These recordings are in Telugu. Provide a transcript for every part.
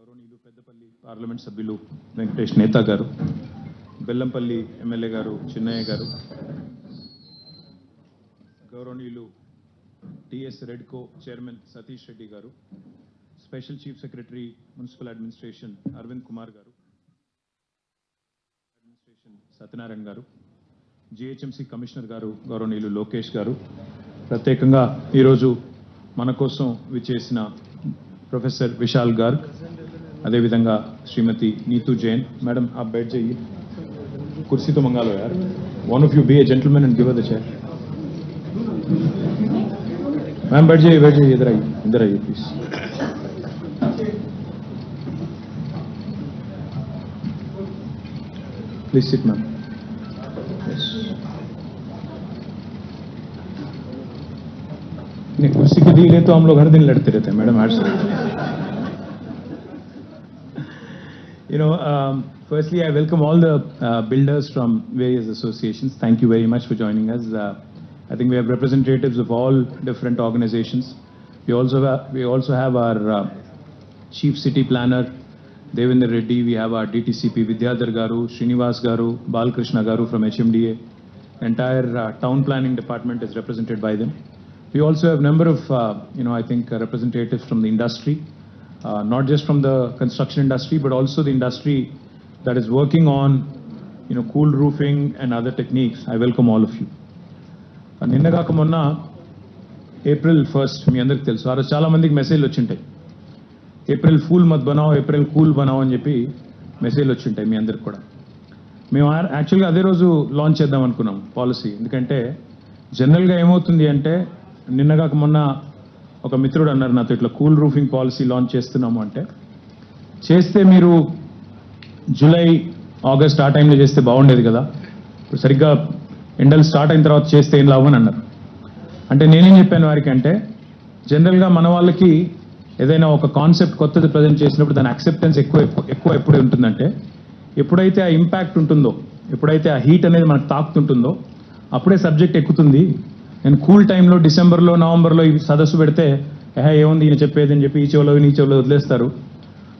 గౌరవనీయులు పెద్దపల్లి పార్లమెంట్ సభ్యులు వెంకటేష్ నేత గారు, బెల్లంపల్లి ఎమ్మెల్యే గారు చిన్నయ్య గారు, గౌరవనీయులు TS REDCO chairman Satish Reddy garu, special chief secretary municipal administration Arvind Kumar garu, administration Satyanarayana గారు, జిహెచ్ఎంసీ కమిషనర్ గారు గౌరవనీయులు లోకేష్ గారు, ప్రత్యేకంగా ఈరోజు మన కోసం విచ్చేసిన प्रोफेसर विशाल गर्ग, अदेविधंगा श्रीमती नीतू जैन। मैडम आप बैठ जाइए, कुर्सी तो मंगा लो यार। One of you be a gentleman and give a the chair. Ma'am बैठ जाइए इधर आइए प्लीज। Please sit ma'am. नहीं, कुर्सी के लिए तो हम लोग हर दिन लड़ते रहते हैं madam. You know, firstly, I welcome all the builders from various associations. Thank you very much for joining us. I think we have representatives of all different organizations. We also have our Chief City Planner, Devendra Reddy. We have our DTCP, Vidyadhar Garu, Srinivas Garu, Balkrishna Garu from HMDA. Entire town planning department is represented by them. We also have a number of, I think representatives from the industry. Not just from the construction industry, but also the industry that is working on, cool roofing and other techniques. I welcome all of you. నిన్నగాక మొన్న April 1st మీ అందరికి తెలుసు. ఆ రోజు చాలా మందికి మెసేజ్లు వచ్చింటాయి. ఏప్రిల్ ఫూల్ మత్ బనావ్, ఏప్రిల్ కూల్ బనావ్ అని చెప్పి మెసేజ్లు వచ్చింటాయి మీ అందరికి కూడా. మేము యాక్చువల్గా అదే రోజు లాంచ్ చేద్దాం అనుకున్నాం పాలసీ. ఎందుకంటే జనరల్గా ఏమవుతుంది అంటే నిన్నగాక మొన్న ఒక మిత్రుడు అన్నారు నాతో, ఇట్లా కూల్ రూఫింగ్ పాలసీ లాంచ్ చేస్తున్నాము అంటే, చేస్తే మీరు జూలై ఆగస్ట్ ఆ టైంలో చేస్తే బాగుండేది కదా, ఇప్పుడు సరిగ్గా ఎండలు స్టార్ట్ అయిన తర్వాత చేస్తే ఏం లాభం అని అన్నారు. అంటే నేనేం చెప్పాను వారికి అంటే, జనరల్గా మన వాళ్ళకి ఏదైనా ఒక కాన్సెప్ట్ కొత్తది ప్రజెంట్ చేసినప్పుడు దాని యాక్సెప్టెన్స్ ఎక్కువ ఎప్పుడు ఉంటుందంటే, ఎప్పుడైతే ఆ ఇంపాక్ట్ ఉంటుందో, ఎప్పుడైతే ఆ హీట్ అనేది మనకు తాకుతుంటుందో అప్పుడే సబ్జెక్ట్ ఎక్కుతుంది. నేను కూల్ టైంలో డిసెంబర్లో నవంబర్లో ఈ సదస్సు పెడితే ఏముంది ఈయన చెప్పేది అని చెప్పి ఈ చెవులో వదిలేస్తారు.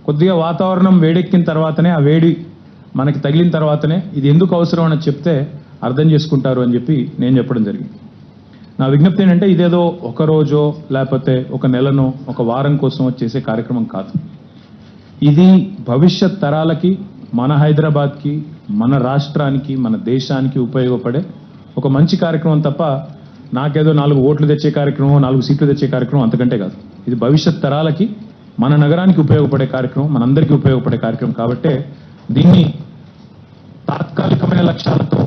కొద్దిగా వాతావరణం వేడెక్కిన తర్వాతనే, ఆ వేడి మనకి తగిలిన తర్వాతనే ఇది ఎందుకు అవసరం అని చెప్తే అర్థం చేసుకుంటారు అని చెప్పి నేను చెప్పడం జరిగింది. నా విజ్ఞప్తి ఏంటంటే, ఇదేదో ఒక రోజో లేకపోతే ఒక నెలనో ఒక వారం కోసం చేసే కార్యక్రమం కాదు. ఇది భవిష్యత్ తరాలకి, మన హైదరాబాద్కి, మన రాష్ట్రానికి, మన దేశానికి ఉపయోగపడే ఒక మంచి కార్యక్రమం తప్ప నాకేదో 4 ఓట్లు తెచ్చే కార్యక్రమం, 4 సీట్లు తెచ్చే కార్యక్రమం అంతకంటే కాదు. ఇది భవిష్యత్ తరాలకి, మన నగరానికి ఉపయోగపడే కార్యక్రమం, మనందరికీ ఉపయోగపడే కార్యక్రమం. కాబట్టి దీన్ని తాత్కాలికమైన లక్ష్యాలతో,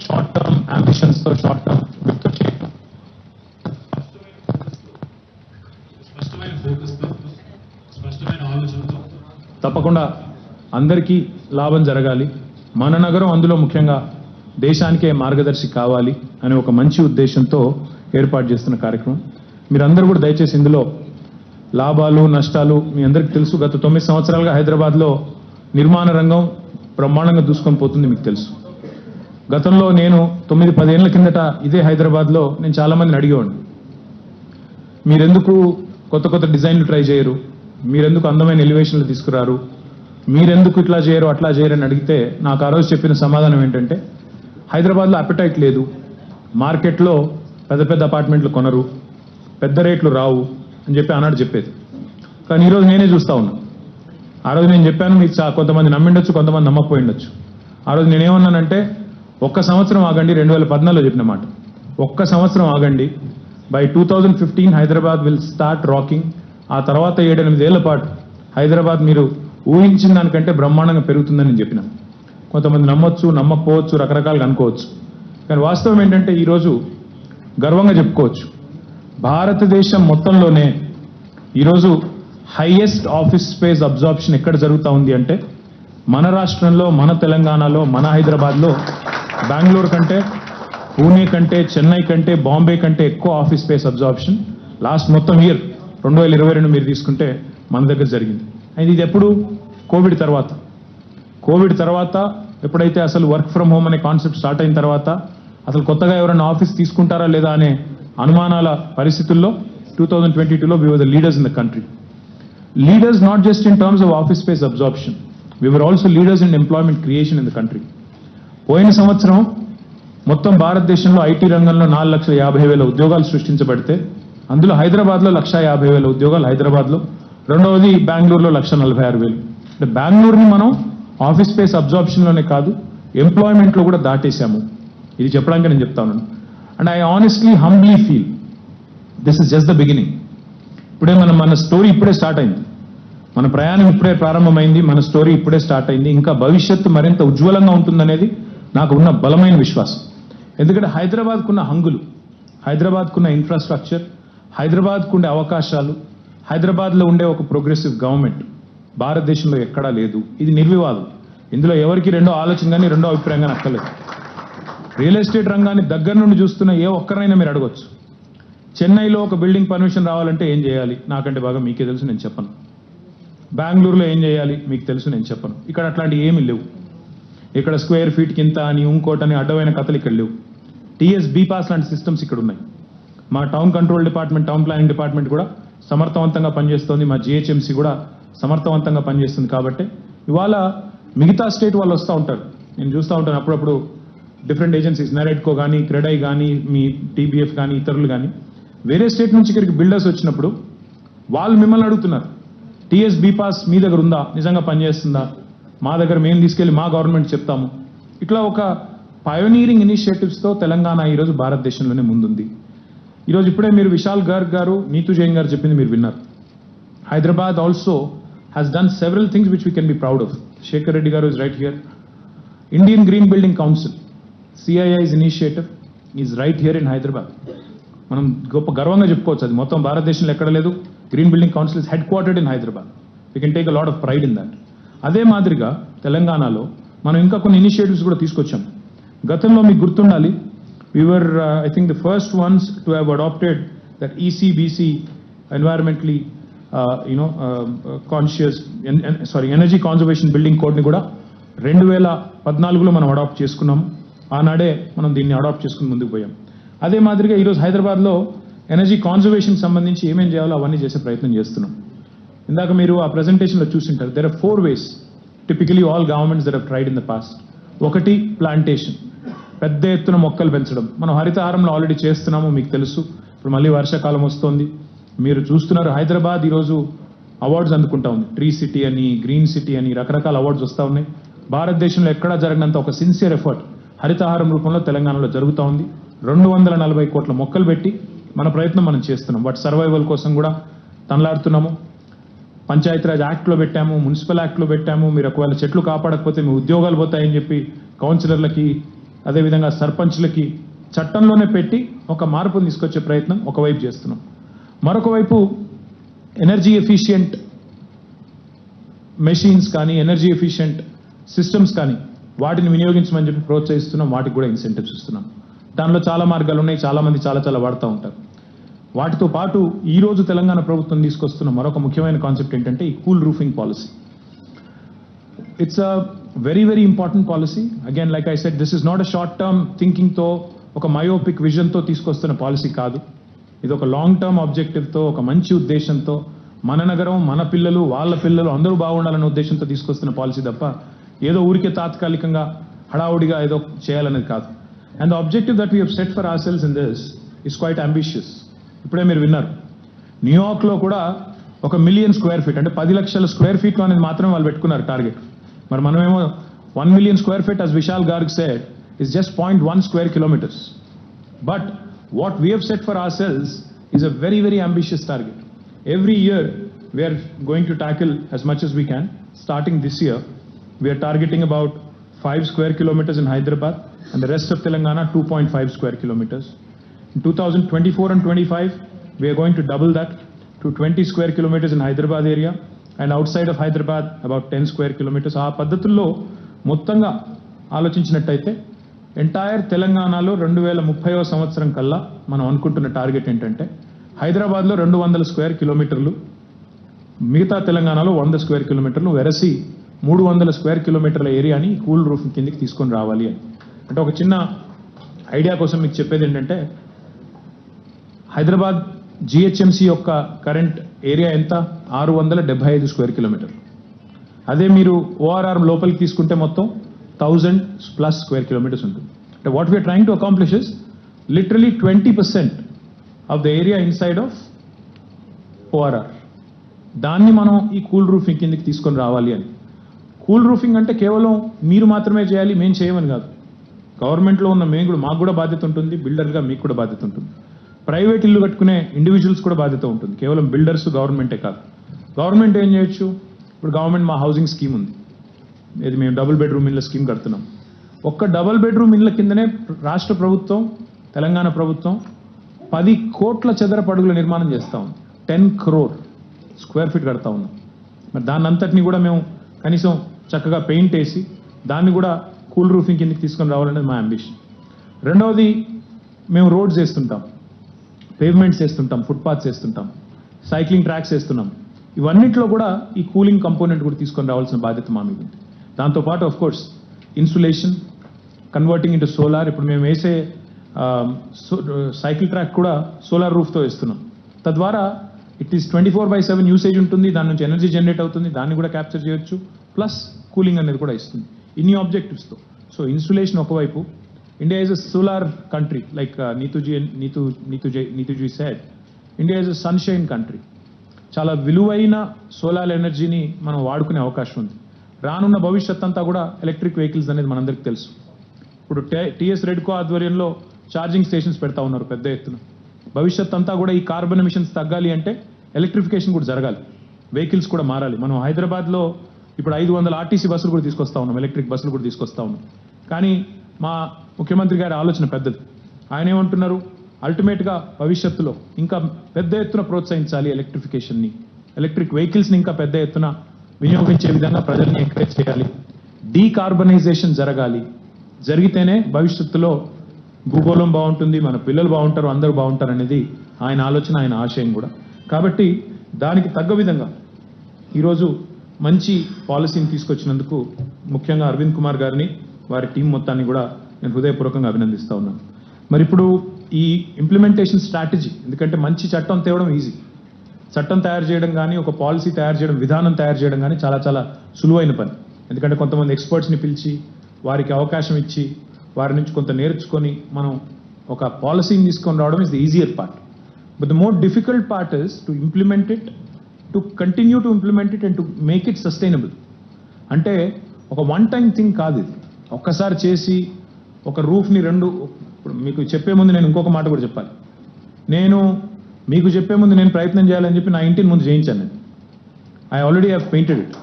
షార్ట్ టర్మ్ అంబిషన్స్తో, షార్ట్ టర్మ్ విత్తో చేయడం, తప్పకుండా అందరికీ లాభం జరగాలి, మన నగరం అందులో ముఖ్యంగా దేశానికే మార్గదర్శి కావాలి అనే ఒక మంచి ఉద్దేశంతో ఏర్పాటు చేస్తున్న కార్యక్రమం. మీరందరూ కూడా దయచేసి ఇందులో లాభాలు నష్టాలు మీ అందరికీ తెలుసు. గత 9 సంవత్సరాలుగా హైదరాబాద్లో నిర్మాణ రంగం బ్రహ్మాండంగా దూసుకొని పోతుంది మీకు తెలుసు. గతంలో నేను 9-10 ఏళ్ల కిందట ఇదే హైదరాబాద్లో నేను చాలామందిని అడిగేవాడిని, మీరెందుకు కొత్త డిజైన్లు ట్రై చేయరు, మీరెందుకు అందమైన ఎలివేషన్లు తీసుకురారు, మీరెందుకు ఇట్లా చేయరు అట్లా చేయరు అని అడిగితే నాకు ఆ రోజు చెప్పిన సమాధానం ఏంటంటే, హైదరాబాద్లో అపెటైట్ లేదు, మార్కెట్లో పెద్ద అపార్ట్మెంట్లు కొనరు, పెద్ద రేట్లు రావు అని చెప్పి ఆనాడు చెప్పేది. కానీ ఈరోజు నేనే చూస్తా ఉన్నా. ఆ రోజు నేను చెప్పాను, మీకు కొంతమంది నమ్మిండొచ్చు, కొంతమంది నమ్మకపోయిండొచ్చు. ఆ రోజు నేనేమన్నానంటే, 1 సంవత్సరం ఆగండి, 2014లో చెప్పిన మాట, 1 సంవత్సరం ఆగండి, by 2015 Hyderabad will start rocking. ఆ తర్వాత 7-8 ఏళ్ల పాటు హైదరాబాద్ మీరు ఊహించిన దానికంటే బ్రహ్మాండంగా పెరుగుతుందని నేను చెప్పిన. కొంతమంది నమ్మొచ్చు, నమ్మకపోవచ్చు, రకరకాలుగా అనుకోవచ్చు. కానీ వాస్తవం ఏంటంటే ఈరోజు గర్వంగా చెప్పుకోవచ్చు, భారతదేశం మొత్తంలోనే ఈరోజు హైయెస్ట్ ఆఫీస్ స్పేస్ అబ్జార్ప్షన్ ఎక్కడ జరుగుతూ ఉంది అంటే మన రాష్ట్రంలో, మన తెలంగాణలో, మన హైదరాబాద్లో బెంగళూరు కంటే, పూణే కంటే, చెన్నై కంటే, బాంబే కంటే ఎక్కువ ఆఫీస్ స్పేస్ అబ్జార్ప్షన్ లాస్ట్ మొత్తం ఇయర్ 2022 మీరు తీసుకుంటే మన దగ్గర జరిగింది. అయితే ఇది ఎప్పుడు? కోవిడ్ తర్వాత ఎప్పుడైతే అసలు వర్క్ ఫ్రమ్ హోమ్ అనే కాన్సెప్ట్ స్టార్ట్ అయిన తర్వాత, అసలు కొత్తగా ఎవరైనా ఆఫీస్ తీసుకుంటారా లేదా అనే అనుమానాల పరిస్థితుల్లో 2022లో we were the leaders in the country. leaders not just in terms of office space absorption, we were also leaders in employment creation in the country. పోయిన సంవత్సరం మొత్తం భారతదేశంలో ఐటీ రంగంలో 4,50,000 ఉద్యోగాలు సృష్టించబడితే అందులో హైదరాబాద్లో 1,50,000 ఉద్యోగాలు హైదరాబాద్లో, రెండవది బెంగళూరులో 1,46,000. అంటే బెంగళూరుని మనం ఆఫీస్ స్పేస్ అబ్జార్ప్షన్లోనే కాదు ఎంప్లాయ్మెంట్లో కూడా దాటేశాము. ఇది చెప్పడానికి నేను చెప్తా ఉన్నాను. And I honestly humbly feel this is just the beginning. ఇప్పుడే మన స్టోరీ ఇప్పుడే స్టార్ట్ అయింది, మన ప్రయాణం ఇప్పుడే ప్రారంభమైంది, మన స్టోరీ ఇప్పుడే స్టార్ట్ అయింది. ఇంకా భవిష్యత్తు మరింత ఉజ్వలంగా ఉంటుందనేది నాకు ఉన్న బలమైన విశ్వాసం. ఎందుకంటే హైదరాబాద్కున్న హంగులు, హైదరాబాద్కున్న ఇన్ఫ్రాస్ట్రక్చర్, హైదరాబాద్కుండే అవకాశాలు, హైదరాబాద్లో ఉండే ఒక ప్రోగ్రెసివ్ గవర్నమెంట్ భారతదేశంలో ఎక్కడా లేదు. ఇది నిర్వివాదం. ఇందులో ఎవరికి రెండో ఆలోచన కానీ రెండో అభిప్రాయం కానీ అక్కర్లేదు. రియల్ ఎస్టేట్ రంగాన్ని దగ్గర నుండి చూస్తున్న ఏ ఒక్కరైనా మీరు అడగొచ్చు, చెన్నైలో ఒక బిల్డింగ్ పర్మిషన్ రావాలంటే ఏం చేయాలి, నాకంటే బాగా మీకే తెలుసు, నేను చెప్పను. బెంగళూరులో ఏం చేయాలి మీకు తెలుసు, నేను చెప్పను. ఇక్కడ అట్లాంటి ఏమీ లేవు. ఇక్కడ స్క్వేర్ ఫీట్ కింద అని ఇంకోటని అడ్డమైన కథలు ఇక్కడ లేవు. టీఎస్ బీపాస్ లాంటి సిస్టమ్స్ ఇక్కడ ఉన్నాయి. మా town control department, town planning department కూడా సమర్థవంతంగా పనిచేస్తుంది. మా జిహెచ్ఎంసీ కూడా సమర్థవంతంగా పనిచేస్తుంది. కాబట్టి ఇవాళ మిగతా స్టేట్ వాళ్ళు వస్తూ ఉంటారు, నేను చూస్తూ ఉంటాను అప్పుడప్పుడు. డిఫరెంట్ ఏజెన్సీస్, నెరెడ్కో కానీ, క్రెడై కానీ, మీ టీబీఎఫ్ కానీ, ఇతరులు కానీ వేరే స్టేట్ నుంచి ఇక్కడికి బిల్డర్స్ వచ్చినప్పుడు వాళ్ళు మిమ్మల్ని అడుగుతున్నారు, టీఎస్ బీపాస్ మీ దగ్గర ఉందా, నిజంగా పనిచేస్తుందా, మా దగ్గర మేము తీసుకెళ్ళి మా గవర్నమెంట్ చెప్తాము. ఇట్లా ఒక పయోనీరింగ్ ఇనిషియేటివ్స్తో తెలంగాణ ఈరోజు భారతదేశంలోనే ముందుంది. ఈరోజు ఇప్పుడే మీరు విశాల్ గర్గ్ గారు, నీతు జైన్ గారు చెప్పింది మీరు విన్నారు. Hyderabad also has done several things which we can be proud of. Shekhar Reddy garu is right here. Indian green building council, CII's initiative is right here in Hyderabad. మనం గొప్ప గర్వంగా చెప్పుకోవచ్చు, అది మొత్తం భారతదేశంలో ఎక్కడ లేదు. Green building council is headquartered in Hyderabad. We can take a lot of pride in that. అదే మాదిరిగా తెలంగాణలో మనం ఇంకా కొన్ని ఇనిషియేటివ్స్ కూడా తీసుకొచ్చాం. గతంలో మీకు గుర్తుండాలి, we were I think the first ones to have adopted that ECBC, environmentally conscious energy conservation building code ni kuda 2014లో మనం అడాప్ట్ చేసుకున్నాము. ఆనాడే మనం దీన్ని అడాప్ట్ చేసుకుని ముందుకు పోయాం. అదే మాదిరిగా ఈరోజు హైదరాబాద్లో ఎనర్జీ కాన్జర్వేషన్ సంబంధించి ఏమేం చేయాలో అవన్నీ చేసే ప్రయత్నం చేస్తున్నాం. ఇందాక మీరు ఆ ప్రెజెంటేషన్లో చూసింటారు. There are 4 ways typically all governments that have tried in the past. ఒకటి ప్లాంటేషన్, పెద్ద ఎత్తున మొక్కలు పెంచడం. మనం హరితహారంలో ఆల్రెడీ చేస్తున్నాము, మీకు తెలుసు. ఇప్పుడు మళ్ళీ వర్షాకాలం వస్తోంది, మీరు చూస్తున్నారు. హైదరాబాద్ ఈరోజు అవార్డ్స్ అందుకుంటా ఉంది. ట్రీ సిటీ అని, గ్రీన్ సిటీ అని రకరకాల అవార్డ్స్ వస్తూ ఉన్నాయి. భారతదేశంలో ఎక్కడా జరగనంత ఒక సిన్సియర్ ఎఫర్ట్ హరితహారం రూపంలో తెలంగాణలో జరుగుతూ ఉంది. 240 కోట్ల మొక్కలు పెట్టి మన ప్రయత్నం మనం చేస్తున్నాం. వాటి సర్వైవల్ కోసం కూడా తనలాడుతున్నాము. పంచాయతీరాజ్ యాక్ట్లో పెట్టాము, మున్సిపల్ యాక్ట్లో పెట్టాము. మీరు ఒకవేళ చెట్లు కాపాడకపోతే మీ ఉద్యోగాలు పోతాయని చెప్పి కౌన్సిలర్లకి, అదేవిధంగా సర్పంచ్లకి చట్టంలోనే పెట్టి ఒక మార్పును తీసుకొచ్చే ప్రయత్నం ఒకవైపు చేస్తున్నాం. మరొక వైపు ఎనర్జీ ఎఫిషియెంట్ మెషిన్స్ కానీ, ఎనర్జీ ఎఫిషియెంట్ సిస్టమ్స్ కానీ వాటిని వినియోగించమని చెప్పి ప్రోత్సహిస్తున్నాం. వాటికి కూడా ఇన్సెంటివ్స్ ఇస్తున్నాం. దానిలో చాలా మార్గాలు ఉన్నాయి, చాలామంది చాలా వాడుతూ ఉంటారు. వాటితో పాటు ఈరోజు తెలంగాణ ప్రభుత్వం తీసుకొస్తున్న మరొక ముఖ్యమైన కాన్సెప్ట్ ఏంటంటే ఈ cool roofing policy. It's a very important policy. Again like I said, this is not a short term థింకింగ్తో, ఒక మయోపిక్ విజన్తో తీసుకొస్తున్న పాలసీ కాదు. ఇది ఒక లాంగ్ టర్మ్ ఆబ్జెక్టివ్తో, ఒక మంచి ఉద్దేశంతో, మన నగరం, మన పిల్లలు, వాళ్ళ పిల్లలు అందరూ బాగుండాలనే ఉద్దేశంతో తీసుకొస్తున్న పాలసీ తప్ప ఏదో ఊరికే తాత్కాలికంగా హడావుడిగా ఏదో చేయాలనేది కాదు. And the objective that we have set for hour selves in this is quite ambitious. ఇప్పుడే మీరు విన్నారు, న్యూయార్క్లో కూడా 1 మిలియన్ స్క్వేర్ ఫీట్, అంటే 10 లక్షల స్క్వేర్ ఫీట్లో అనేది మాత్రమే వాళ్ళు పెట్టుకున్నారు టార్గెట్. మరి మనమేమో 1 million square feet, as Vishal Garg said, is just 0.1 square kilometers. But what we have set for ourselves is a very ambitious target. Every year we are going to tackle as much as we can. Starting this year, we are targeting about 5 square kilometers in Hyderabad and the rest of Telangana 2.5 square kilometers. In 2024 and 25, we are going to double that to 20 square kilometers in Hyderabad area and outside of Hyderabad about 10 square kilometers. ఆ పద్ధతుల్లో మొత్తంగా ఆలోచించినట్టయితే ఎంటైర్ తెలంగాణలో 2030వ సంవత్సరం కల్లా మనం అనుకుంటున్న టార్గెట్ ఏంటంటే హైదరాబాద్లో 200 స్క్వేర్ కిలోమీటర్లు, మిగతా తెలంగాణలో 100 స్క్వేర్ కిలోమీటర్లు, వెరసి 300 స్క్వేర్ కిలోమీటర్ల ఏరియాని కూల్ రూఫ్ కిందకి తీసుకొని రావాలి అని. అంటే ఒక చిన్న ఐడియా కోసం మీకు చెప్పేది ఏంటంటే, హైదరాబాద్ జిహెచ్ఎంసీ యొక్క కరెంట్ ఏరియా ఎంత 675 స్క్వేర్ కిలోమీటర్లు. అదే మీరు ఓఆర్ఆర్ లోపలికి తీసుకుంటే మొత్తం 1000+ స్క్వేర్ కిలోమీటర్స్ ఉంటుంది. అంటే what we're trying to accomplish is literally 20% of the area inside of ORR. దాన్ని మనం ఈ కూల్ రూఫింగ్ కిందకి తీసుకొని రావాలి అని. కూల్ రూఫింగ్ అంటే కేవలం మీరు మాత్రమే చేయాలి, మేము చేయమని కాదు. గవర్నమెంట్లో ఉన్న మేము కూడా, మాకు కూడా బాధ్యత ఉంటుంది, బిల్డర్గా మీకు కూడా బాధ్యత ఉంటుంది. ప్రైవేట్ ఇల్లు కట్టుకునే ఇండివిజువల్స్ కూడా బాధ్యత ఉంటుంది, కేవలం బిల్డర్స్ గవర్నమెంటే కాదు. గవర్నమెంట్ ఏం చేయొచ్చు? ఇప్పుడు గవర్నమెంట్ మా హౌసింగ్ స్కీమ్ ఉంది, ఇది మేము డబుల్ బెడ్రూమ్ ఇళ్ళ స్కీమ్ కడుతున్నాం. ఒక్క డబుల్ బెడ్రూమ్ ఇళ్ళ కిందనే రాష్ట్ర ప్రభుత్వం, తెలంగాణ ప్రభుత్వం 10 కోట్ల చదరపు అడుగుల నిర్మాణం చేస్తూ ఉంది. 10 crore స్క్వేర్ ఫీట్ కడతా ఉన్నాం. మరి దాన్ని అంతటినీ కూడా మేము కనీసం చక్కగా పెయింట్ వేసి దాన్ని కూడా కూల్ రూఫింగ్ కిందకి తీసుకొని రావాలనేది మా అంబిషన్. రెండవది, మేము roads వేస్తుంటాం, pavements వేస్తుంటాం, footpaths వేస్తుంటాం, cycling tracks వేస్తున్నాం. ఇవన్నిట్లో కూడా ఈ కూలింగ్ కంపోనెంట్ కూడా తీసుకొని రావాల్సిన బాధ్యత మా మీద ఉంది. దాంతోపాటు of course insulation, converting into solar. ఇప్పుడు మేము వేసే సైకిల్ ట్రాక్ కూడా సోలార్ రూఫ్తో వేస్తున్నాం. తద్వారా ఇట్ ఈస్ 24/7 యూసేజ్ ఉంటుంది, దాని నుంచి ఎనర్జీ జనరేట్ అవుతుంది, దాన్ని కూడా క్యాప్చర్ చేయొచ్చు, ప్లస్ కూలింగ్ అనేది కూడా ఇస్తుంది ఇన్ని ఆబ్జెక్టివ్స్తో. సో ఇన్సులేషన్ ఒకవైపు, India is a solar country, like Neetuji said, India is a sunshine country. చాలా విలువైన సోలార్ ఎనర్జీని మనం వాడుకునే అవకాశం ఉంది. రానున్న భవిష్యత్ అంతా కూడా ఎలక్ట్రిక్ వెహికల్స్ అనేది మనందరికీ తెలుసు. ఇప్పుడు టీఎస్ రెడ్కో ఆధ్వర్యంలో ఛార్జింగ్ స్టేషన్స్ పెడతా ఉన్నారు పెద్ద ఎత్తున. భవిష్యత్ అంతా కూడా ఈ కార్బన్ ఎమిషన్స్ తగ్గాలి అంటే ఎలక్ట్రిఫికేషన్ కూడా జరగాలి, వెహికల్స్ కూడా మారాలి. మనం హైదరాబాద్లో ఇప్పుడు 500 ఆర్టీసీ బస్సులు కూడా తీసుకొస్తా ఉన్నాం, ఎలక్ట్రిక్ బస్సులు కూడా తీసుకొస్తా ఉన్నాం. కానీ మా ముఖ్యమంత్రి గారి ఆలోచన పెద్దది. ఆయన ఏమంటున్నారు, అల్టిమేట్గా భవిష్యత్తులో ఇంకా పెద్ద ఎత్తున ప్రోత్సహించాలి ఎలక్ట్రిఫికేషన్ని, ఎలక్ట్రిక్ వెహికల్స్ని ఇంకా పెద్ద ఎత్తున వినియోగించే విధంగా ప్రజల్ని ఎంకరేజ్ చేయాలి, డీకార్బనైజేషన్ జరగాలి. జరిగితేనే భవిష్యత్తులో భూగోళం బాగుంటుంది, మన పిల్లలు బాగుంటారు, అందరూ బాగుంటారు అనేది ఆయన ఆలోచన, ఆయన ఆశయం కూడా. కాబట్టి దానికి తగ్గ విధంగా ఈరోజు మంచి పాలసీని తీసుకొచ్చినందుకు ముఖ్యంగా అరవింద్ కుమార్ గారిని, వారి టీం మొత్తాన్ని కూడా నేను హృదయపూర్వకంగా అభినందిస్తా ఉన్నాను. మరి ఇప్పుడు ఈ ఇంప్లిమెంటేషన్ స్ట్రాటజీ, ఎందుకంటే మంచి చట్టం తేవడం ఈజీ, చట్టం తయారు చేయడం కానీ, ఒక పాలసీ తయారు చేయడం, విధానం తయారు చేయడం కానీ చాలా చాలా సులువైన పని. ఎందుకంటే కొంతమంది ఎక్స్పర్ట్స్ని పిలిచి వారికి అవకాశం ఇచ్చి వారి నుంచి కొంత నేర్చుకొని మనం ఒక పాలసీని తీసుకొని రావడం is the easier part. But the more difficult part is to implement it, to continue to implement it and to make it sustainable. అంటే ఒక వన్ టైం థింగ్ కాదు ఇది. ఒక్కసారి చేసి ఒక రూఫ్ని ఇప్పుడు మీకు చెప్పే ముందు నేను ఇంకొక మాట కూడా చెప్పాలి. నేను మీకు చెప్పే ముందు నేను ప్రయత్నం చేయాలని చెప్పి నా ఇంటిని ముందు చేయించాను నేను. I already have painted it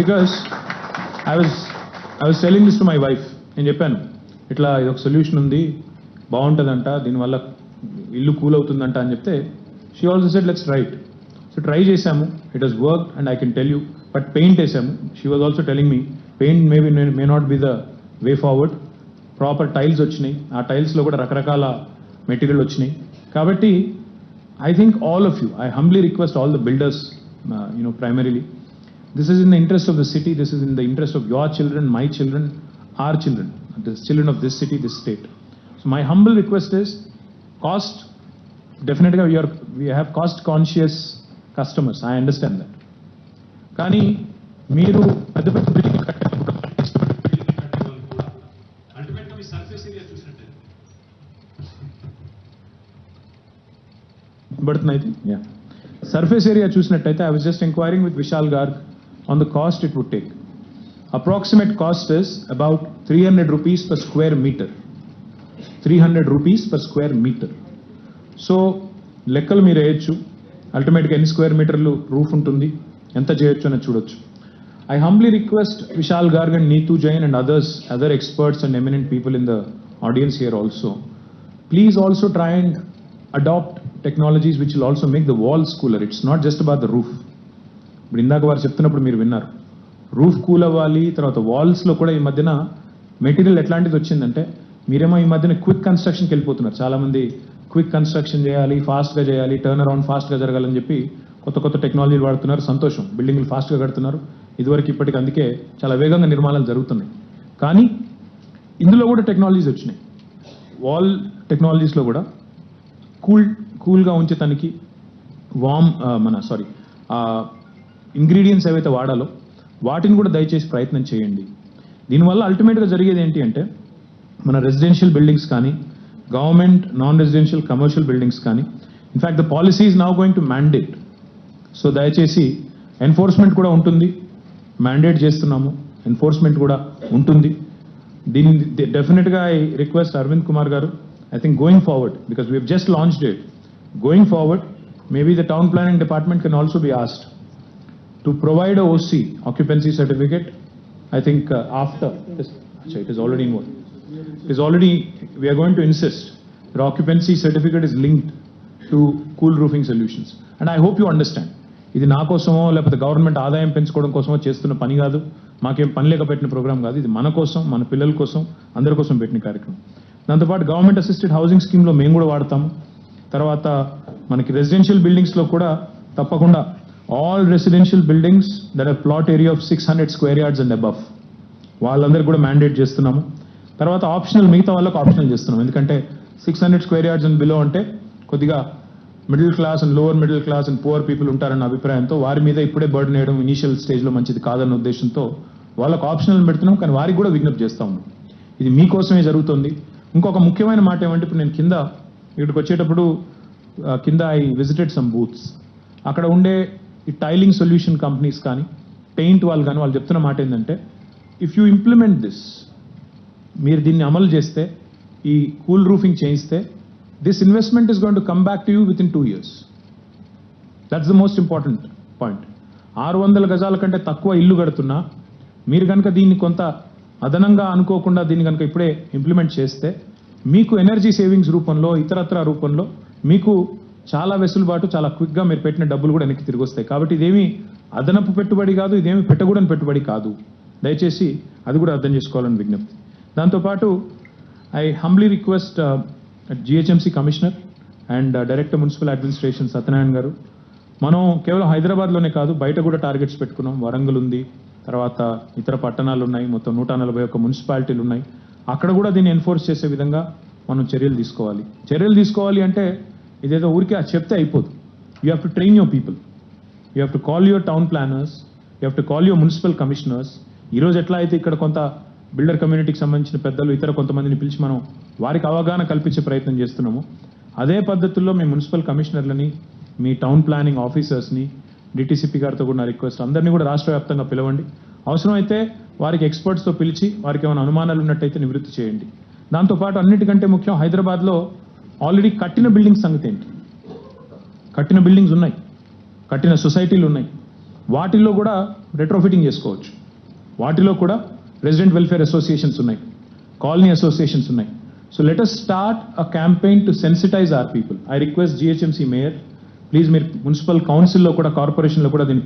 because I was telling this to my wife. నేను చెప్పాను, ఇట్లా ఇదొక సొల్యూషన్ ఉంది, బాగుంటుందంట, దీనివల్ల ఇల్లు కూల్ అవుతుందంట అని చెప్తే she also said let's try it. So try చేశాము, it has work and I can tell you. But paint వేసాము. She was also telling me paint may not be the way forward. Proper tiles వచ్చినాయి, ఆ టైల్స్లో కూడా రకరకాల మెటీరియల్ వచ్చినాయి. కాబట్టి I think all of you, I humbly request all the builders, primarily, this is in the interest of the city, this is in the interest of your children, my children, our children, the children of this city, this state. So my humble request is, cost, definitely we have cost conscious customers, I understand that. Kani, మీరు పెద్ద పెద్ద బిల్డింగ్ కట్టేటప్పుడు అల్టిమేట్గా మీ సర్ఫేస్ ఏరియా చూసినట్టే surface area చూసినట్టయితే I was just inquiring with Vishal Garg on the cost it would take. Approximate cost is about 300 rupees per square meter. 300 rupees per square meter. So లెక్కలు మీరు వేయచ్చు, అల్టిమేట్గా ఎన్ని స్క్వేర్ మీటర్లు రూఫ్ ఉంటుంది, ఎంత చేయొచ్చు అని చూడొచ్చు. I humbly request Vishal Garg and Neetu Jain and other experts and eminent people in the audience here also, please also try and adopt technologies which will also make the walls cooler. It's not just about the roof. ఇప్పుడు ఇందాక వారు చెప్తున్నప్పుడు మీరు విన్నారు, రూఫ్ కూల్ అవ్వాలి, తర్వాత వాల్స్లో కూడా ఈ మధ్యన మెటీరియల్ ఎట్లాంటిది వచ్చిందంటే, మీరేమో ఈ మధ్యన క్విక్ కన్స్ట్రక్షన్కి వెళ్ళిపోతున్నారు. చాలామంది క్విక్ కన్స్ట్రక్షన్ చేయాలి, ఫాస్ట్గా చేయాలి, టర్న్ అరౌండ్ ఫాస్ట్గా జరగాలని చెప్పి కొత్త టెక్నాలజీలు వాడుతున్నారు. సంతోషం, బిల్డింగ్లు ఫాస్ట్గా కడుతున్నారు. ఇదివరకు ఇప్పటికి అందుకే చాలా వేగంగా నిర్మాణాలు జరుగుతున్నాయి. కానీ ఇందులో కూడా టెక్నాలజీస్ వచ్చినాయి. వాల్ టెక్నాలజీస్లో కూడా కూల్గా ఉంచేదానికి వామ్ ఇంగ్రీడియంట్స్ ఏవైతే వాడాలో వాటిని కూడా దయచేసి ప్రయత్నం చేయండి. దీనివల్ల అల్టిమేట్గా జరిగేది ఏంటి అంటే మన రెసిడెన్షియల్ బిల్డింగ్స్ కానీ government non residential commercial buildings కానీ in fact the policy is now going to mandate. So దయచేసి ఎన్ఫోర్స్మెంట్ కూడా ఉంటుంది, మ్యాండేట్ చేస్తున్నాము, ఎన్ఫోర్స్మెంట్ కూడా ఉంటుంది. దీన్ని డెఫినెట్గా ఐ రిక్వెస్ట్ అరవింద్ కుమార్ గారు, I think going forward, because we have just launched it, going forward, maybe the town planning department can also be asked to provide a OC, occupancy certificate, I think after, it is already involved. It is already, we are going to insist that occupancy certificate is linked to cool roofing solutions. And I hope you understand. ఇది నా కోసమో లేకపోతే గవర్నమెంట్ ఆదాయం పెంచుకోవడం కోసమో చేస్తున్న పని కాదు, మాకేం పని లేక పెట్టిన ప్రోగ్రామ్ కాదు. ఇది మన కోసం, మన పిల్లల కోసం, అందరి కోసం పెట్టిన కార్యక్రమం. దాంతోపాటు గవర్నమెంట్ అసిస్టెడ్ హౌసింగ్ స్కీమ్లో మేము కూడా వాడతాము. తర్వాత మనకి రెసిడెన్షియల్ బిల్డింగ్స్లో కూడా తప్పకుండా all residential buildings that are plot area of 600 square yards and above వాళ్ళందరికీ కూడా మ్యాండేట్ చేస్తున్నాము. తర్వాత ఆప్షనల్, మిగతా వాళ్ళకు ఆప్షనల్ చేస్తున్నాం. ఎందుకంటే 600 square yards అండ్ బిలో అంటే కొద్దిగా middle class and lower middle class and poor people ఉంటారన్న అభిప్రాయంతో వారి మీద ఇప్పుడే బర్డెన్ వేయడం ఇనీషియల్ స్టేజ్లో మంచిది కాదన్న ఉద్దేశంతో వాళ్ళకు ఆప్షనల్ పెడుతున్నాం, కానీ వారికి కూడా విజ్ఞప్తి చేస్తా ఉన్నాం. ఇది మీకోసమే జరుగుతుంది. ఇంకొక ముఖ్యమైన మాట ఏమంటే ఇప్పుడు నేను కింద ఇక్కడికి వచ్చేటప్పుడు కింద ఐ విజిటెడ్ సమ్ బూత్స్. అక్కడ ఉండే ఈ టైలింగ్ సొల్యూషన్ కంపెనీస్ కానీ పెయింట్ వాళ్ళు కానీ వాళ్ళు చెప్తున్న మాట ఏంటంటే ఇఫ్ యూ ఇంప్లిమెంట్ దిస్, మీరు దీన్ని అమలు చేస్తే, ఈ కూల్ రూఫింగ్ చేయిస్తే, this investment is going to come back to you with in 2 years. That's the most important point. 600 గజాల కంటే తక్కువ ఇల్లు కడుతున్నా మీరు కనుక దీన్ని కొంత అదనంగా అనుకోకుండా దీన్ని కనుక ఇప్పుడే ఇంప్లిమెంట్ చేస్తే మీకు ఎనర్జీ సేవింగ్స్ రూపంలో, ఇతరత్ర రూపంలో మీకు చాలా వెసులుబాటు, చాలా క్విక్గా మీరు పెట్టిన డబ్బులు కూడా వెనక్కి తిరిగి వస్తాయి. కాబట్టి ఇదేమి అదనపు పెట్టుబడి కాదు, ఇదేమి పెట్టకూడని పెట్టుబడి కాదు. దయచేసి అది కూడా అర్థం చేసుకోవాలని విజ్ఞప్తి. దాంతోపాటు I humbly request GHMC commissioner and director municipal administration Satyanarayana గారు, మనం కేవలం హైదరాబాద్లోనే కాదు బయట కూడా టార్గెట్స్ పెట్టుకున్నాం. వరంగల్ ఉంది, తర్వాత ఇతర పట్టణాలు ఉన్నాయి, మొత్తం 141 మున్సిపాలిటీలు ఉన్నాయి. అక్కడ కూడా దీన్ని ఎన్ఫోర్స్ చేసే విధంగా మనం చర్యలు తీసుకోవాలి. చర్యలు తీసుకోవాలి అంటే ఇదేదో ఊరికే చెప్తే అయిపోదు. You have to train your people, you have to call your town planners, you have to call your municipal commissioners. ఈరోజు ఎట్లా అయితే ఇక్కడ కొంత బిల్డర్ కమ్యూనిటీకి సంబంధించిన పెద్దలు ఇతర కొంతమందిని పిలిచి మనం వారికి అవగాహన కల్పించే ప్రయత్నం చేస్తున్నాము, అదే పద్ధతుల్లో మీ మున్సిపల్ కమిషనర్లని, మీ టౌన్ ప్లానింగ్ ఆఫీసర్స్ని, డిటిసిపి గారితో కూడా రిక్వెస్ట్, అందరినీ కూడా రాష్ట్ర వ్యాప్తంగా పిలవండి. అవసరమైతే వారికి ఎక్స్పర్ట్స్తో పిలిచి వారికి ఏమైనా అనుమానాలు ఉన్నట్టయితే నివృత్తి చేయండి. దాంతోపాటు అన్నిటికంటే ముఖ్యం హైదరాబాద్లో ఆల్రెడీ కట్టిన బిల్డింగ్స్ సంగతి ఏంటి? కట్టిన బిల్డింగ్స్ ఉన్నాయి, కట్టిన సొసైటీలు ఉన్నాయి, వాటిల్లో కూడా రెట్రోఫిటింగ్ చేసుకోవచ్చు. వాటిలో కూడా రెసిడెంట్ వెల్ఫేర్ అసోసియేషన్స్ ఉన్నాయి, కాలనీ అసోసియేషన్స్ ఉన్నాయి. So let us start a campaign to sensitize our people. I request GHMC mayor, please మీరు మున్సిపల్ కౌన్సిల్లో కూడా, కార్పొరేషన్లో కూడా దీన్ని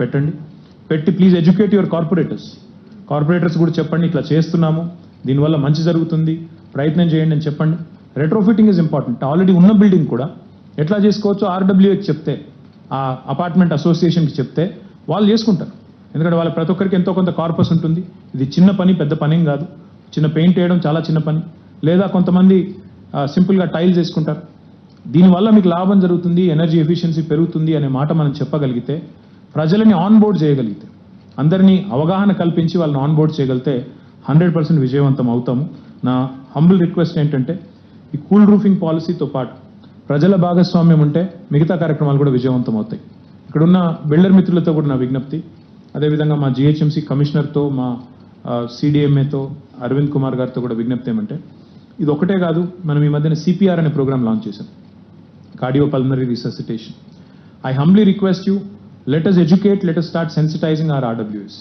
పెట్టి ప్లీజ్ ఎడ్యుకేట్ యువర్ కార్పొరేటర్స్ కూడా చెప్పండి, ఇట్లా చేస్తున్నాము, దీనివల్ల మంచి జరుగుతుంది, ప్రయత్నం చేయండి అని చెప్పండి. రెట్రోఫిటింగ్ ఈజ్ ఇంపార్టెంట్. ఆల్రెడీ ఉన్న బిల్డింగ్ కూడా ఎట్లా చేసుకోవచ్చో ఆర్డబ్ల్యూకి చెప్తే, ఆ అపార్ట్మెంట్ అసోసియేషన్కి చెప్తే వాళ్ళు చేసుకుంటారు. ఎందుకంటే వాళ్ళ ప్రతి ఒక్కరికి ఎంతో కొంత కార్పస్ ఉంటుంది. ఇది చిన్న పని, పెద్ద పనేం కాదు. చిన్న పెయింట్ వేయడం చాలా చిన్న పని, లేదా కొంతమంది సింపుల్గా టైల్స్ వేసుకుంటారు. దీనివల్ల మీకు లాభం జరుగుతుంది, ఎనర్జీ ఎఫిషియన్సీ పెరుగుతుంది అనే మాట మనం చెప్పగలిగితే, ప్రజలని ఆన్ బోర్డ్ చేయగలిగితే, అందరినీ అవగాహన కల్పించి వాళ్ళని ఆన్ బోర్డ్ చేయగలిగితే 100% విజయవంతం అవుతాము. నా హంబుల్ రిక్వెస్ట్ ఏంటంటే ఈ కూల్ రూఫింగ్ పాలసీతో పాటు ప్రజల భాగస్వామ్యం ఉంటే మిగతా కార్యక్రమాలు కూడా విజయవంతం అవుతాయి. ఇక్కడున్న బిల్డర్ మిత్రులతో కూడా నా విజ్ఞప్తి, అదేవిధంగా మా జిహెచ్ఎంసీ కమిషనర్తో, మా సిడిఎంఏతో, అరవింద్ కుమార్ గారితో కూడా విజ్ఞప్తి ఏమంటే, ఇది ఒకటే కాదు, మనం ఈ మధ్యన సిపిఆర్ అనే ప్రోగ్రామ్ లాంచ్ చేశాం, cardiopulmonary resuscitation. I humbly request you, let us educate, let us start sensitizing our ఆర్డబ్ల్యూఎస్.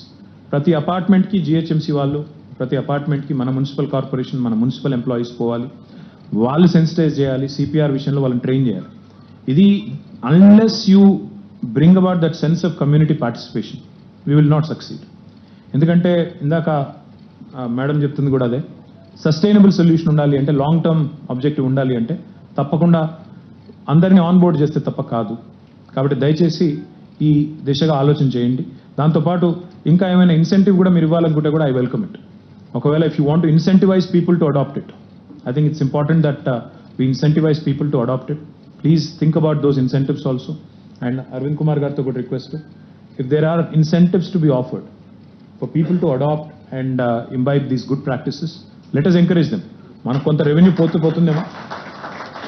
ప్రతి అపార్ట్మెంట్కి జిహెచ్ఎంసీ వాళ్ళు, ప్రతి అపార్ట్మెంట్కి మన మున్సిపల్ కార్పొరేషన్, మన మున్సిపల్ ఎంప్లాయీస్ పోవాలి, వాళ్ళు సెన్సిటైజ్ చేయాలి, సిపిఆర్ విషయంలో వాళ్ళని ట్రైన్ చేయాలి. ఇది unless you bring about that sense of community participation, we will not succeed. ఎందుకంటే ఇందాక మేడం చెప్తుంది కూడా అదే, సస్టైనబుల్ సొల్యూషన్ ఉండాలి అంటే, లాంగ్ టర్మ్ ఆబ్జెక్టివ్ ఉండాలి అంటే తప్పకుండా అందరినీ ఆన్ బోర్డ్ చేస్తే తప్ప కాదు. కాబట్టి దయచేసి ఈ దిశగా ఆలోచన చేయండి. దాంతోపాటు ఇంకా ఏమైనా ఇన్సెంటివ్ కూడా మీరు ఇవ్వాలనుకుంటే కూడా ఐ వెల్కమ్ ఇట్. ఒకవేళ if you want to incentivize people to adapt it, I think it's important that we incentivize people to adopt it. Please think about those incentives also. And Arvind Kumar Gartho could request to, if there are incentives to be offered for people to adopt and imbibe these good practices, let us encourage them. Manaku konta revenue potundemo,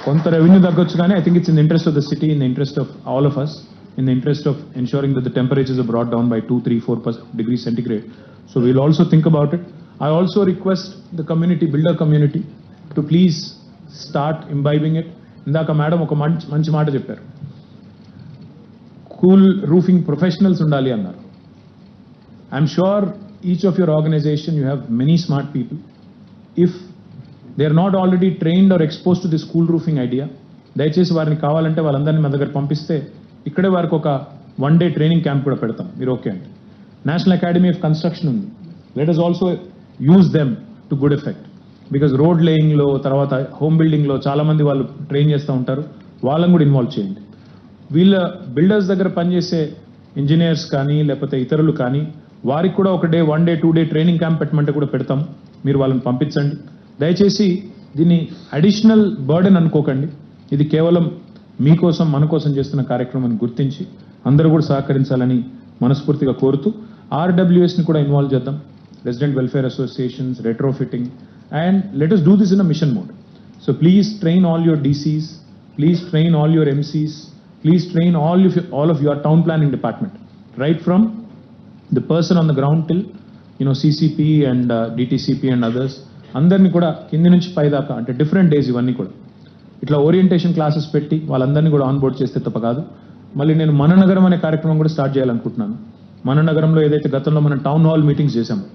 konta revenue taggochu gaani I think it's in the interest of the city, in the interest of all of us, in the interest of ensuring that the temperatures are brought down by 2, 3, 4 degrees centigrade. So we'll also think about it. I also request the community, builder community, to please start imbibing it. Indaka madam oka manchi maata chepparu. Cool roofing professionals undali annaru. I'm sure each of your organization, you have many smart people. If they are not already trained or exposed to this cool roofing idea, దయచేసి వారిని కావాలంటే వాళ్ళందరినీ మన దగ్గర పంపిస్తే ఇక్కడే వారికి ఒక 1 day ట్రైనింగ్ క్యాంప్ కూడా పెడతాం. మీరు ఓకే అంటే నేషనల్ అకాడమీ ఆఫ్ కన్స్ట్రక్షన్ ఉంది. Let us also use them to good effect. Because road లేయింగ్లో, తర్వాత హోమ్ బిల్డింగ్లో చాలామంది వాళ్ళు ట్రైన్ చేస్తూ ఉంటారు. వాళ్ళని కూడా ఇన్వాల్వ్ చేయండి. వీళ్ళ బిల్డర్స్ దగ్గర పనిచేసే ఇంజనీర్స్ కానీ లేకపోతే ఇతరులు కానీ వారికి కూడా ఒక day 1 day 2 day training camp పెట్టమంటే కూడా పెడతాం. మీరు వాళ్ళని పంపించండి. దయచేసి దీన్ని అడిషనల్ బర్డెన్ అనుకోకండి. ఇది కేవలం మీకోసం మన కోసం చేస్తున్న కార్యక్రమాన్ని గుర్తించి అందరూ కూడా సహకరించాలని మనస్ఫూర్తిగా కోరుతూ ఆర్డబ్ల్యూఎస్ని కూడా ఇన్వాల్వ్ చేద్దాం. Resident welfare associations, retrofitting, and let us do this in a mission mode. So please train all your DCs, please train all your MCs, please train all of your town planning department, right from the person on the ground till CCP and DTCP and others. అందరినీ కూడా కింది నుంచి పై దాకా అంటే డిఫరెంట్ డేస్ ఇవన్నీ కూడా ఇట్లా ఓరియంటేషన్ క్లాసెస్ పెట్టి వాళ్ళందరినీ కూడా ఆన్బోర్డ్ చేస్తే తప్ప కాదు. మళ్ళీ నేను మన నగరం అనే కార్యక్రమం కూడా స్టార్ట్ చేయాలనుకుంటున్నాను. మన నగరంలో ఏదైతే గతంలో మనం టౌన్ హాల్ మీటింగ్స్ చేశాము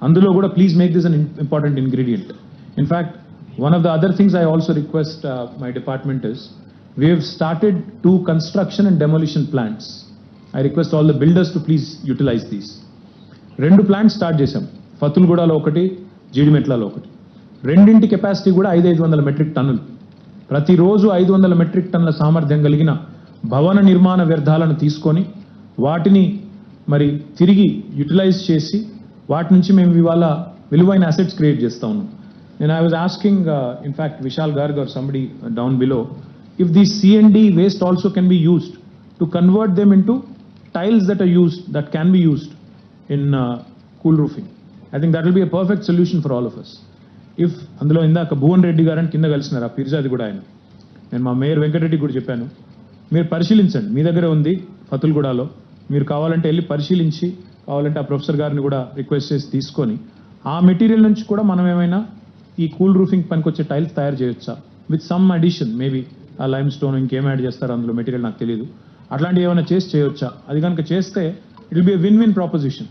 అందులో కూడా please make this an important ingredient. In fact one of the other things I also request my department is we have started 2 construction and demolition plants. I request all the builders to please utilize these. 2 plants start చేశాం. ఫతుల్గూడలో ఒకటి, జీడిమెట్లలో ఒకటి. రెండింటి కెపాసిటీ కూడా 500 మెట్రిక్ టన్నులు. ప్రతిరోజు 500 మెట్రిక్ టన్నుల సామర్థ్యం కలిగిన భవన నిర్మాణ వ్యర్థాలను తీసుకొని వాటిని మరి తిరిగి యూటిలైజ్ చేసి వాటి నుంచి మేము ఇవాళ విలువైన అసెట్స్ క్రియేట్ చేస్తా ఉన్నాం. నేను I was asking in fact Vishal Garg or somebody down below, if these C&D waste also can be used to convert them into tiles that can be used in cool roofing. I think that will be a perfect solution for all of us. If అందులో ఇందాక భువన్ రెడ్డి గారని కింద కలిసినారు, ఆ పిర్జాది కూడా ఆయన, నేను మా మేయర్ వెంకటరెడ్డి కూడా చెప్పాను, మీరు పరిశీలించండి. మీ దగ్గర ఉంది ఫతుల్గూడలో, మీరు కావాలంటే వెళ్ళి పరిశీలించి కావాలంటే ఆ ప్రొఫెసర్ గారిని కూడా రిక్వెస్ట్ చేసి తీసుకొని ఆ మెటీరియల్ నుంచి కూడా మనం ఏమైనా ఈ కూల్ రూఫింగ్ పనికొచ్చే టైల్స్ తయారు చేయొచ్చా విత్ సమ్ అడిషన్, మేబీ ఆ లైమ్ స్టోన్ ఇంకేం యాడ్ చేస్తారో అందులో మెటీరియల్ నాకు తెలియదు, అట్లాంటివి ఏమైనా చేయొచ్చా? అది కనుక చేస్తే it will be a win proposition.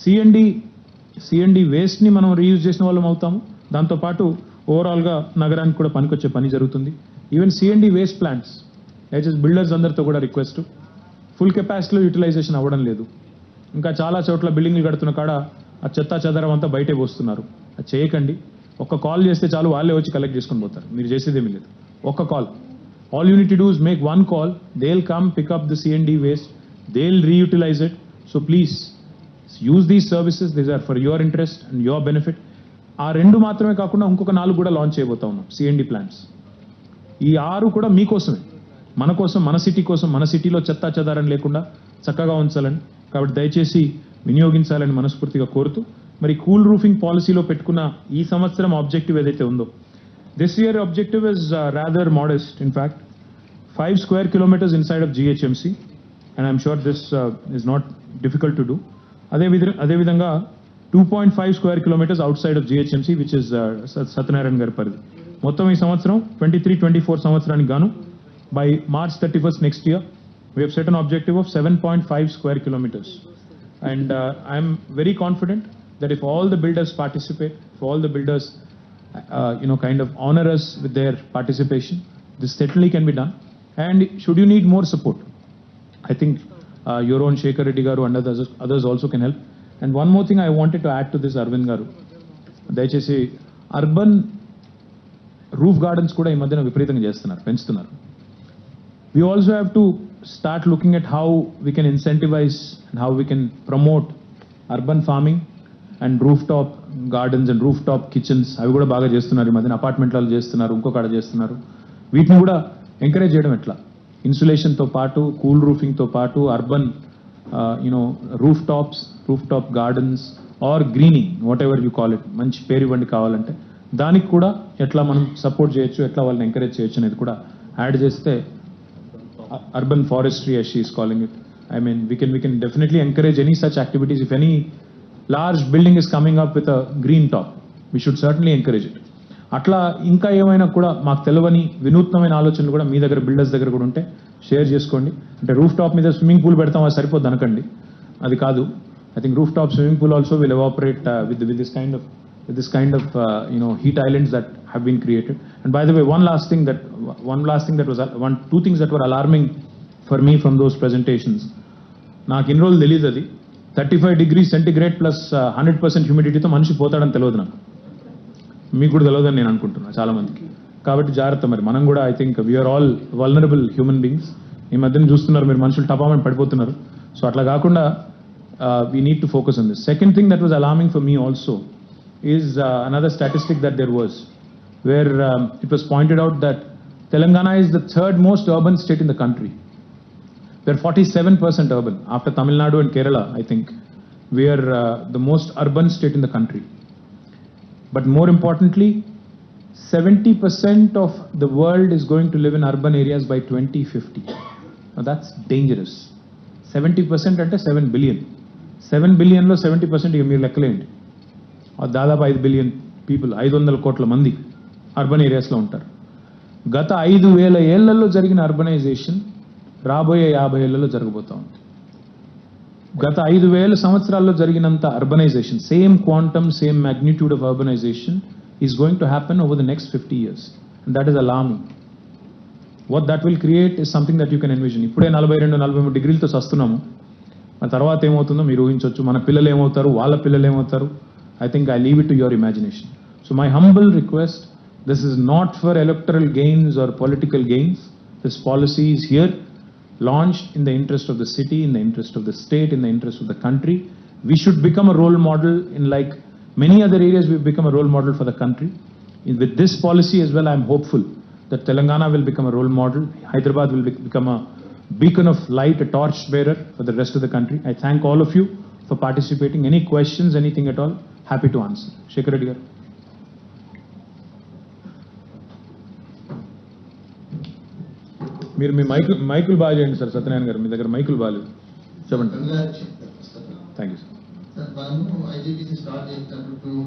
CMD వేస్ట్ని మనం రీయూజ్ చేసిన వాళ్ళం అవుతాము, దాంతోపాటు ఓవరాల్గా నగరానికి కూడా పనికొచ్చే పని జరుగుతుంది. ఈవెన్ సిఎండి వేస్ట్ ప్లాంట్స్ దయచేసి బిల్డర్స్ అందరితో కూడా రిక్వెస్ట్, ఫుల్ కెపాసిటీలో యూటిలైజేషన్ అవ్వడం లేదు. ఇంకా చాలా చోట్ల బిల్డింగ్లు కడుతున్న కాడ ఆ చెత్తా చెదరం అంతా బయటే పోస్తున్నారు. అది చేయకండి. ఒక్క కాల్ చేస్తే చాలు, వాళ్ళే వచ్చి కలెక్ట్ చేసుకొని పోతారు. మీరు చేసేదేమీ లేదు. ఒక్క call. All you need to do is make one call. They'll come pick up the C&D waste. They'll reutilize it. So please use these services. These are for your interest and your benefit. ఆ 2 మాత్రమే కాకుండా ఇంకొక 4 కూడా లాంచ్ చేయబోతా ఉన్నాం C&D ప్లాంట్స్. ఈ 6 కూడా మీకోసమే, మన కోసం, మన సిటీ కోసం, మన సిటీలో చెత్తా చెదారం లేకుండా చక్కగా ఉంచాలని, కాబట్టి దయచేసి వినియోగించాలని మనస్ఫూర్తిగా కోరుతూ, మరి కూల్ రూఫింగ్ పాలసీలో పెట్టుకున్న ఈ సంవత్సరం ఆబ్జెక్టివ్ ఏదైతే ఉందో, this year objective is rather modest. In fact, 5 square kilometers inside of GHMC, and I'm sure this is not difficult to do. అదే విధంగా 2.5 square kilometers outside of GHMC, which is Satyanarayana గారి పరిధి. మొత్తం ఈ సంవత్సరం 23-24 సంవత్సరానికి గాను by March 31st next year we have set an objective of 7.5 square kilometers, and I'm very confident that if all the builders participate, if all the builders kind of honor us with their participation, this certainly can be done. And should you need more support, I think your own Shekhar Reddy garu and others also can help. And one more thing I wanted to add to this, Arvind garu, దయచేసి అర్బన్ రూఫ్ గార్డెన్స్ కూడా ఈ మధ్యన విపరీతంగా చేస్తున్నారు, పెంచుతున్నారు. We also have to start looking at how we can incentivize and how we can promote urban farming and rooftop gardens and rooftop kitchens. అవి కూడా బాగా చేస్తున్నారు ఈ మధ్యన, అపార్ట్మెంట్లలో చేస్తున్నారు, ఇంకొకడ చేస్తున్నారు. వీటిని కూడా ఎంకరేజ్ చేయడం ఎట్లా? ఇన్సులేషన్తో పాటు కూల్ రూఫింగ్తో పాటు urban rooftop gardens or greening whatever you call it, మంచి పేరు ఇవ్వండి కావాలంటే, దానికి కూడా ఎట్లా మనం సపోర్ట్ చేయొచ్చు, ఎట్లా వాళ్ళని ఎంకరేజ్ చేయొచ్చు అనేది కూడా యాడ్ చేస్తే urban forestry as she is calling it. I mean, we can definitely encourage any such activities. If any large building is coming up with a green top, we should certainly encourage it. అట్లా ఇంకా ఏమైనా కూడా మాకు తెలియని వినూత్నమైన ఆలోచనలు కూడా మీ దగ్గర బిల్డర్స్ దగ్గర కూడా ఉంటే షేర్ చేసుకోండి. అంటే రూఫ్ టాప్ మీద స్విమ్మింగ్ పూల్ పెడతాం, అది సరిపోద్ది అనకండి, అది కాదు. I think rooftop swimming pool also will evaporate with this kind of heat islands that have been created. And by the way, two things that were alarming for me from those presentations. నాకు ఇన్ని రోజులు తెలియదు, అది 35 degrees centigrade plus 100% హ్యూమిడిటీతో మనిషి పోతాడని తెలియదు నాకు. మీకు కూడా తెలియదని నేను అనుకుంటున్నాను చాలా మందికి. కాబట్టి జాగ్రత్త, మరి మనం కూడా I think we're all vulnerable human beings. ఈ మధ్యన చూస్తున్నారు మీరు, మనుషులు టపామని పడిపోతున్నారు. సో అట్లా కాకుండా we need to focus on this. Second thing that was alarming for me also is another statistic that there was, where it was pointed out that Telangana is the third most urban state in the country. We are 47% urban. After Tamil Nadu and Kerala, I think, we are the most urban state in the country. But more importantly, 70% of the world is going to live in urban areas by 2050. Now that's dangerous. 70% అంటే 7 billion. 7 billion లో 70% ఇక మీరు లెక్కలేండి, దాదాపు 5 billion పీపుల్, 500 కోట్ల మంది అర్బన్ ఏరియాస్లో ఉంటారు. గత 5,000 ఏళ్లలో జరిగిన అర్బనైజేషన్ రాబోయే 50 ఏళ్లలో జరగబోతా ఉంది. గత 5,000 సంవత్సరాల్లో జరిగినంత urbanisation, same quantum, same magnitude of urbanisation is going to happen over the next 50 years. And that is alarming. What that will create is something that you can envision. ఇప్పుడే 42-43 డిగ్రీలతో వస్తున్నాము, ఆ తర్వాత ఏమవుతుందో మీరు ఊహించవచ్చు. మన పిల్లలు ఏమవుతారు, వాళ్ళ పిల్లలు ఏమవుతారు. I think I leave it to your imagination. So my humble request, this is not for electoral gains or political gains. This policy is here, launched in the interest of the city, in the interest of the state, in the interest of the country. We should become a role model in, like many other areas we've become a role model for the country. With this policy as well, I'm hopeful that Telangana will become a role model. Hyderabad will become a beacon of light, a torch bearer for the rest of the country. I thank all of you for participating. Any questions, anything at all, happy to answer. Shekhar Reddy garu. మీరు మీ మైకులు బాగా చేయండి సార్. సత్యనారాయణ గారు, మీ దగ్గర మైకులు బాగాలేదు, చెప్పండి. Thank you sir.